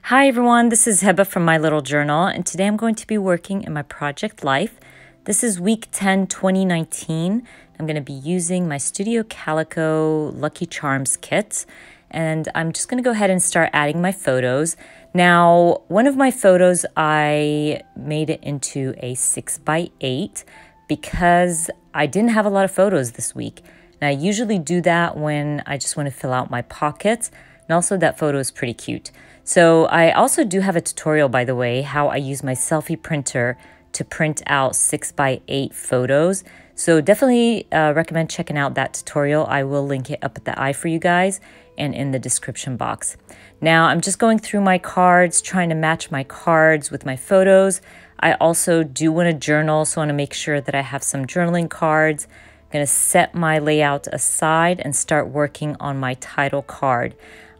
Hi everyone, this is Heba from My Little Journal, and today I'm going to be working in my project life. This is week 10, 2019. I'm going to be using my Studio Calico Lucky Charms kit, and I'm just going to go ahead and start adding my photos. Now, one of my photos, I made it into a 6x8 because I didn't have a lot of photos this week. And I usually do that when I just want to fill out my pockets, and also that photo is pretty cute. So I also do have a tutorial, by the way, how I use my selfie printer to print out 6x8 photos. So definitely recommend checking out that tutorial. I will link it up at the eye for you guys and in the description box. Now I'm just going through my cards, trying to match my cards with my photos. I also do want to journal, so I want to make sure that I have some journaling cards. I'm going to set my layout aside and start working on my title card.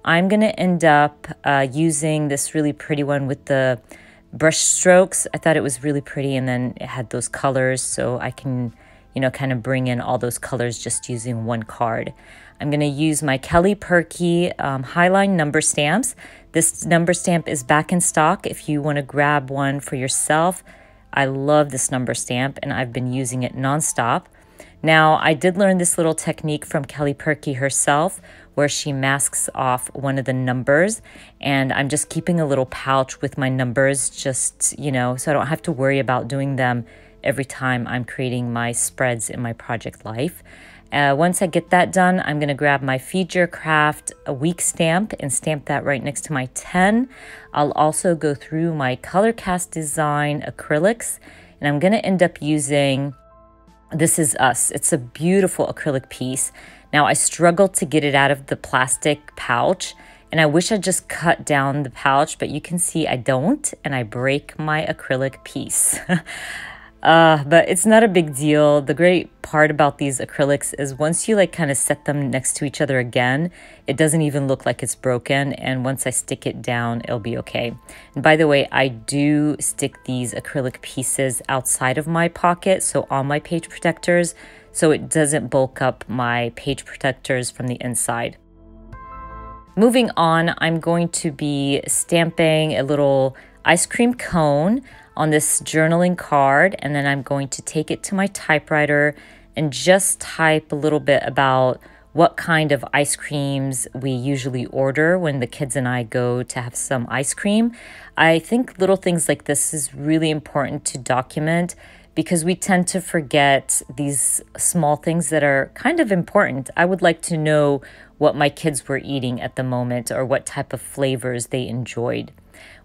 I'm going to end up using this really pretty one with the brush strokes. I thought it was really pretty, and then it had those colors, so I can, kind of bring in all those colors just using one card. I'm going to use my Kelly Perky Highline number stamps. This number stamp is back in stock if you want to grab one for yourself. I love this number stamp, and I've been using it nonstop. Now, I did learn this little technique from Kelly Perky herself, where she masks off one of the numbers, and I'm just keeping a little pouch with my numbers just, so I don't have to worry about doing them every time I'm creating my spreads in my project life. Once I get that done, I'm going to grab my Feed Your Craft a week stamp and stamp that right next to my 10. I'll also go through my Color Cast Design acrylics, and I'm going to end up using This Is Us. It's a beautiful acrylic piece. Now, I struggled to get it out of the plastic pouch, and I wish I just cut down the pouch, but you can see I don't, and I break my acrylic piece. But it's not a big deal. The great part about these acrylics is once you kind of set them next to each other again, it doesn't even look like it's broken. And once I stick it down, it'll be okay. And by the way, I do stick these acrylic pieces outside of my pocket, so on my page protectors, so it doesn't bulk up my page protectors from the inside. Moving on, I'm going to be stamping a little ice cream cone on this journaling card, and then I'm going to take it to my typewriter and just type a little bit about what kind of ice creams we usually order when the kids and I go to have some ice cream. I think little things like this is really important to document because we tend to forget these small things that are kind of important. I would like to know what my kids were eating at the moment or what type of flavors they enjoyed.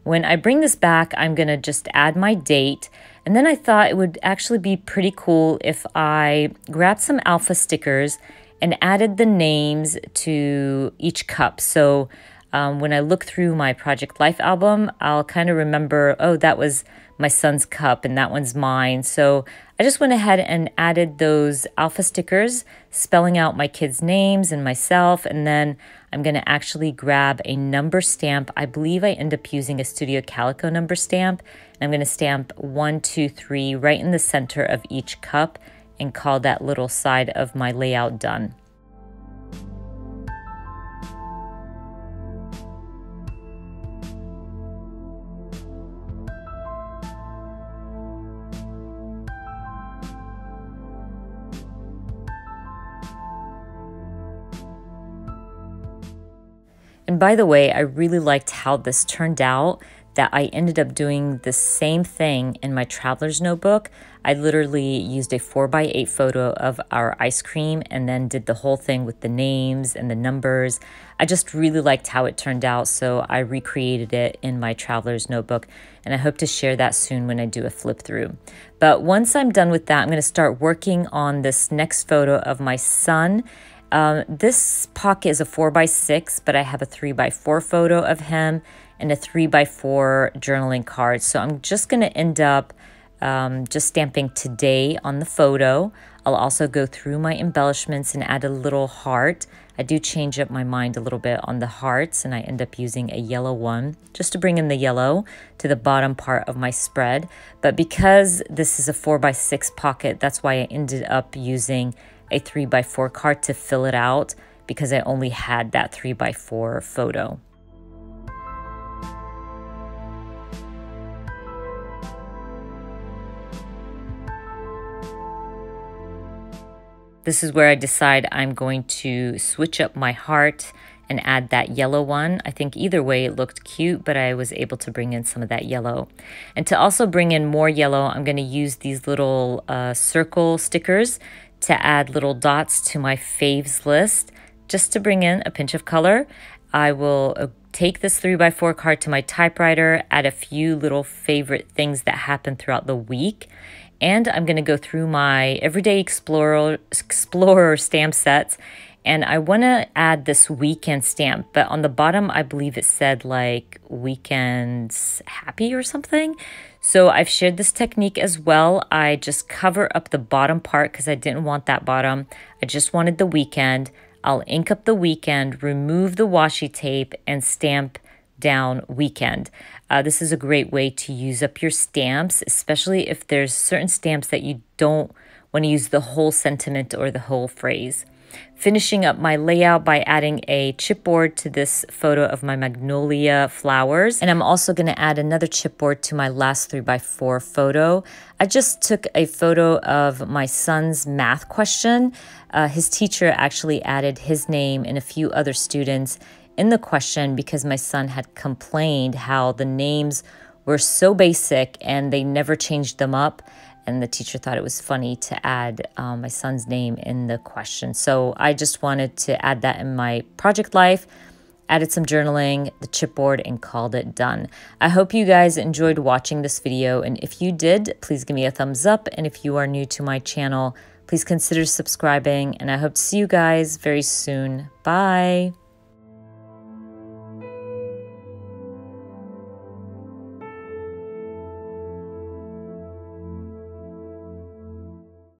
When I bring this back, I'm going to just add my date. And then I thought it would actually be pretty cool if I grabbed some alpha stickers and added the names to each cup. So when I look through my Project Life album, I'll kind of remember, oh, that was my son's cup and that one's mine. So I just went ahead and added those alpha stickers, spelling out my kids' names and myself. And then I'm going to actually grab a number stamp. I believe I end up using a Studio Calico number stamp. And I'm going to stamp 1, 2, 3 right in the center of each cup and call that little side of my layout done. And by the way, I really liked how this turned out, that I ended up doing the same thing in my traveler's notebook. I literally used a 4x8 photo of our ice cream and then did the whole thing with the names and the numbers. I just really liked how it turned out, so I recreated it in my traveler's notebook, and I hope to share that soon when I do a flip through. But once I'm done with that, I'm going to start working on this next photo of my son. This pocket is a 4x6, but I have a 3x4 photo of him and a 3x4 journaling card. So I'm just going to end up just stamping today on the photo. I'll also go through my embellishments and add a little heart. I do change up my mind a little bit on the hearts, and I end up using a yellow one just to bring in the yellow to the bottom part of my spread. But because this is a 4x6 pocket, that's why I ended up using a 3x4 card to fill it out, because I only had that 3x4 photo. This is where I decide I'm going to switch up my heart and add that yellow one. I think either way it looked cute, but I was able to bring in some of that yellow. And to also bring in more yellow, I'm going to use these little circle stickers to add little dots to my faves list, just to bring in a pinch of color. I will take this 3x4 card to my typewriter, add a few little favorite things that happen throughout the week. And I'm going to go through my Everyday Explorer stamp sets. And I want to add this weekend stamp, but on the bottom, I believe it said like weekends happy or something. So I've shared this technique as well. I just cover up the bottom part because I didn't want that bottom. I just wanted the weekend. I'll ink up the weekend, remove the washi tape, and stamp down weekend. This is a great way to use up your stamps, especially if there's certain stamps that you don't want to use the whole sentiment or the whole phrase. Finishing up my layout by adding a chipboard to this photo of my magnolia flowers. And I'm also going to add another chipboard to my last 3x4 photo. I just took a photo of my son's math question. His teacher actually added his name and a few other students in the question because my son had complained how the names were so basic and they never changed them up. And the teacher thought it was funny to add my son's name in the question. So I just wanted to add that in my project life, added some journaling, the chipboard, and called it done. I hope you guys enjoyed watching this video. And if you did, please give me a thumbs up. And if you are new to my channel, please consider subscribing. And I hope to see you guys very soon. Bye.